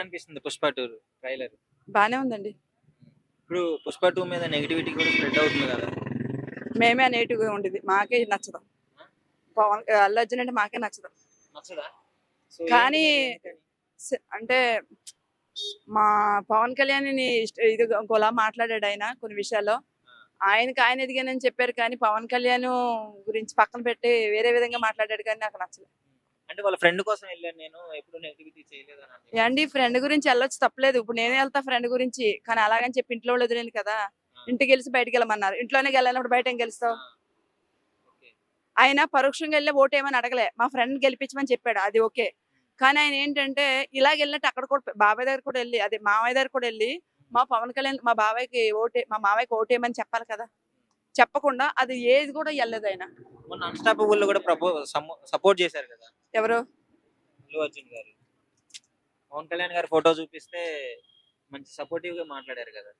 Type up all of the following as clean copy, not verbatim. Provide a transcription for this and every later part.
అనిపిస్తుంది 'పుష్ప 2' ట్రైలర్? బానే ఉందండి. ఇప్పుడు 'పుష్ప 2' మీద నెగటివిటీ కూడా స్ప్రెడ్ అవుతుంది కదా! మేమే అనేటివ్‌గా ఉండేది. మాకే నచ్చదు. అల్లు అర్జున్ అంటే మాకే నచ్చదు. నచ్చదా? సో ఏంటి కానీ మరి ఎందుకని? అంటే మా పవన్ కళ్యాణ్‌ని ఇది ఇంకోలా మాట్లాడాడు ఆయన కొన్ని విషయాల్లో. ఆ! ఆయనకి ఆయన ఎదిగానని చెప్పారు కానీ పవన్ కళ్యాణ్ గురించి పక్కన పెట్టి వేరే విధంగా మాట్లాడాడు కానీ నాకు నచ్చలేదు. అంటే వాళ్ళ ఫ్రెండ్ కోసం ఎళ్ళాను నేను. ఎప్పుడు నెగటివిటీ చేయలేదని అని ఏవండీ చెప్పేసి. ఫ్రెండ్ గురించి ఎళ్ళొచ్చు తప్పులేదు. ఇప్పుడు నేనే ఎళ్తా ఫ్రెండ్ గురించి. కానీ అలాగని చెప్పి ఇంట్లో వాళ్ళు వదిలేను కదా! ఆ! ఇంటికెళ్ళిసి బయటికెళ్ళమన్నారు. ఇంట్లోనే గెలనప్పుడు బయట ఏం ఆ! గెలుస్తావు? ఓకే. ఆయన పరోక్షంగా ఎళ్లి ఓటేయమని అడగలే. మా ఫ్రెండ్‌ని గెలిపించమని చెప్పాడు. అది ఓకే. కానీ ఆయన ఏంటంటే ఇలాగెళ్ళినట్టు అక్కడ కూడా బాబాయ్ దగ్గర కూడా ఎళ్లి అదే మామయ్య దగ్గర కూడా ఎళ్లి మా పవన్ కళ్యాణ్ మా మామయ్యకి ఓటేయమని చెప్పాలి కదా! చెప్పకుండా అది ఏది కూడా ఎళ్ళలేదాయన. మొన్న 'అన్‌స్టాపబుల్‌లో' కూడా సపోర్ట్ చేశారు కదా! ఎవరు? అల్లు అర్జున్ గారు. పవన్ కళ్యాణ్ గారి ఫోటో చూపిస్తే మంచి సపోర్టివ్‌గా మాట్లాడారు కదా!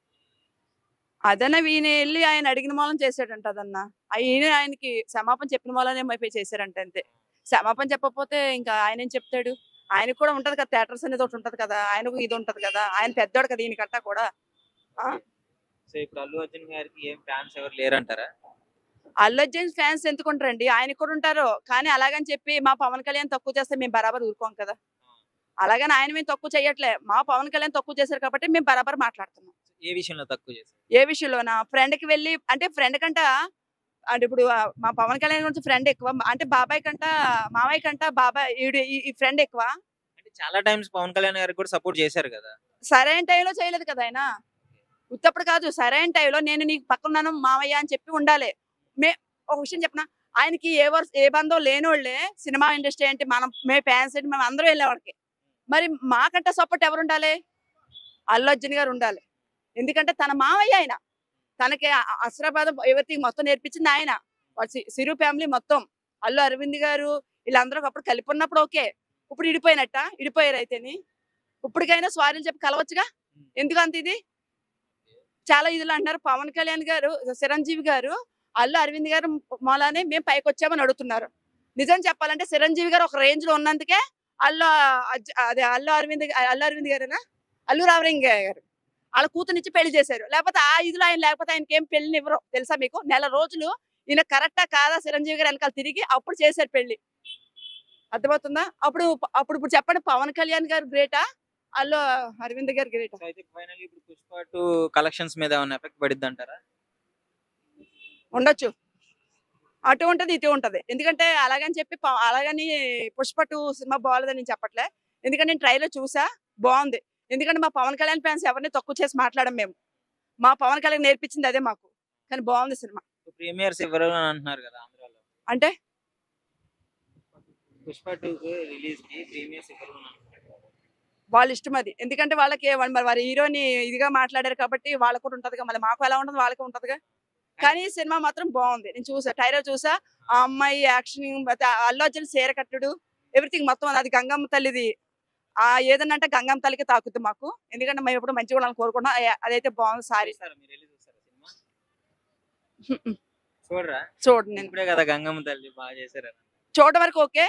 అదన్నా ఈయన ఎళ్లి ఆయన అడిగిన మూలం చేసాడంట అదన్నా. ఈయన ఆయనకి క్షమాపణ చెప్పిన మూలనే చేశారంట అంతే. క్షమాపణ చెప్పకపోతే ఇంకా ఆయనేం చెప్తాడు? ఆయనకు కూడా ఉంటది కదా! థియేటర్స్ అనేది ఒకటి ఉంటది కదా! ఆయనకు ఇది ఉంటది కదా! ఆయన పెద్దోడు కదా! ఈయనకంటా కూడా. ఆ! ఓకే. సో, ఇప్పుడు అల్లు అర్జున్ గారికి ఏం ఫ్యాన్స్ ఎవరు లేరంటారా? అల్లు అర్జున్ ఫ్యాన్స్ ఎందుకుంటారండి? ఆయనకి కూడా ఉంటారు. కానీ అలాగని చెప్పి మా పవన్ కళ్యాణ్ తక్కువ చేస్తే మేము బరాబర్ ఊరుకోం కదా! ఆ! అలాగని ఆయన మేము తక్కువ చేయట్లే. మా పవన్ కళ్యాణ్ తక్కువ చేశారు కాబట్టి మేము బరాబర్ మాట్లాడుతున్నాం. ఏ విషయంలో తక్కువ చేశారు? ఏ విషయంలోనా? ఫ్రెండ్‌కి వెళ్లి అంటే ఫ్రెండ్ కంట అంటే ఇప్పుడు మా పవన్ కళ్యాణ్ గురించి ఫ్రెండ్ ఎక్కువ. అంటే బాబాయ్ కంట, మామయ్య కంట బాబాయ్ ఈ ఫ్రెండ్ ఎక్కువ. అంటే చాలా టైమ్స్ పవన్ కళ్యాణ్ గారికి కూడా సపోర్ట్ చేశారు కదా! సరైన టైంలో చేయలేదు కదా ఆయన. ఉత్తప్పుడు కాదు సరైన టైంలో నేను నీకు పక్కనున్నాను మామయ్య అని చెప్పి ఉండాలి. మే ఒక విషయం చెప్పనా? ఆయనకి ఏ బంధం లేనోళ్ళే సినిమా ఇండస్ట్రీ అంటే మేము ఫాన్స్ అంటే మేము అందరం ఎళ్ళేవాళ్ళకి. మరి మాకంటే సపోర్ట్ ఎవరుండాలి? అల్లు అర్జున్ గారు ఉండాలి. ఎందుకంటే తన మామయ్య ఆయన. తనకి అస్త్రబాద ఎవరికీ మొత్తం నేర్పించింది ఆయన. సిరు ఫ్యామిలీ మొత్తం. అల్లు అరవింద్ గారు వీళ్ళందరూ ఒకప్పుడు కలిపి ఉన్నప్పుడు ఓకే. ఇప్పుడు ఇడిపోయినట్టా? ఇడిపోయారు అయితేని. ఇప్పటికైనా సారీలు చెప్పి కలవచ్చుగా? హ్మ్. ఎందుకంత ఇది? చాలా ఇదిలో అంటున్నారు. పవన్ కళ్యాణ్ గారు, చిరంజీవి గారు, అల్లు అరవింద్ గారు మూలానే మేము పైకొచ్చామని అడుగుతున్నారు. నిజం చెప్పాలంటే చిరంజీవి గారు ఒక రేంజ్‌లో ఉన్నందుకే అల్లు అదే అల్లు అరవింద్ గారేనా? అల్లు రామలింగ గారు. ఆళ్ళ కూతురినిచ్చి పెళ్లి చేశారు. లేకపోతే ఆ ఇదిలో ఆయన లేకపోతే ఆయనకేం పెళ్ళినివ్వరు. తెలుసా మీకు? నెల రోజులు ఈయన కరెక్టా కాదా చిరంజీవి గారు ఎనకాల తిరిగి అప్పుడు చేశారు పెళ్లి. అర్థమవుతుందా? ఇప్పుడు చెప్పండి పవన్ కళ్యాణ్ గారు గ్రేటా? అల్లు అరవింద్ గారు గ్రేటా? సో, అయితే ఫైనల్లీ ఇప్పుడు 'పుష్ప 2' కలెక్షన్స్ మీద ఏమన్నా ఎఫెక్ట్ పడిద్దంటారా? ఉండొచ్చు. అటు ఉంటది, ఇటు ఉంటది. ఎందుకంటే అలాగని చెప్పి అలాగని 'పుష్ప 2' సినిమా బాలేదని నేను చెప్పట్లే. ఎందుకంటే నేను ట్రైలర్ చూసా. బావుంది. ఎందుకంటే మా పవన్ కళ్యాణ్ ఫ్యాన్స్ ఎవరిని తక్కువ చేసి మాట్లాడం మేము. మా పవన్ కళ్యాణ్ నేర్పించింది అదే మాకు. కానీ బావుంది సినిమా. సో, ప్రీమియర్స్ ఇవ్వరు అని అంటున్నారు కదా ఆంధ్రాలో. అంటే 'పుష్ప 2' రిలీజ్‌కి ప్రీమియర్స్ ఇవ్వరు అని అంటున్నారు. వాళ్ళ ఇష్టం అది. ఎందుకంటే వాళ్ళకి మరి వారి హీరోని ఇదిగా మాట్లాడారు కాబట్టి వాళ్ళకి కూడా ఉంటదిగా. మళ్ళీ మాకు ఎలా ఉంటదో వాళ్ళకి ఉంటదిగా. కానీ కానీ సినిమా మాత్రం బావుంది. నేను చూసా. ట్రైలర్ చూసా. ఆ అమ్మాయి యాక్షన్ అల్లు అర్జున్ చీర కట్టుడు ఎవ్రీథింగ్ మొత్తం అది గంగమ్మ తల్లిది. ఏదన్నా అంటే గంగమ్మ తల్లికే తాకుద్ది మాకు. ఎందుకంటే మేము ఎప్పుడు మంచిగా ఉండాలని కోరుకుంటున్నాం. అదైతే బావుంది సారీ. చూసారా మీరెళ్లి చూసారా సినిమా? చూడరా? చూడను నేను. ఇప్పుడే కదా గంగమ్మ తల్లి చేశారని. చూడడం వరకు ఓకే.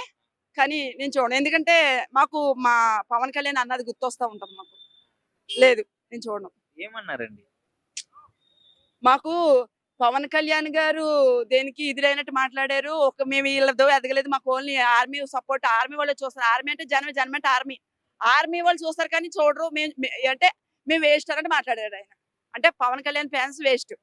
కానీ నేను చూడను. ఎందుకంటే మాకు మా పవన్ కళ్యాణ్ అన్నది గుర్తొస్తా ఉంటది మాకు. లేదు నేను చూడను. ఏమన్నారండి? మాకు పవన్ కళ్యాణ్ గారు దేనికి ఇది లేనట్టు మాట్లాడారు. మేము వీళ్ళతో ఎదగలేదు. మాకు ఓన్లీ ఆర్మీ సపోర్ట్ ఆర్మీ వాళ్ళే చూస్తారు. ఆర్మీ అంటే జనమే, జనం అంటే ఆర్మీ. ఆర్మీ వాళ్ళు చూస్తారు కానీ చూడరు. అంటే మేము వేస్ట్ అన్నట్టు మాట్లాడాడు ఆయన. అంటే పవన్ కళ్యాణ్ ఫ్యాన్స్ వేస్ట్.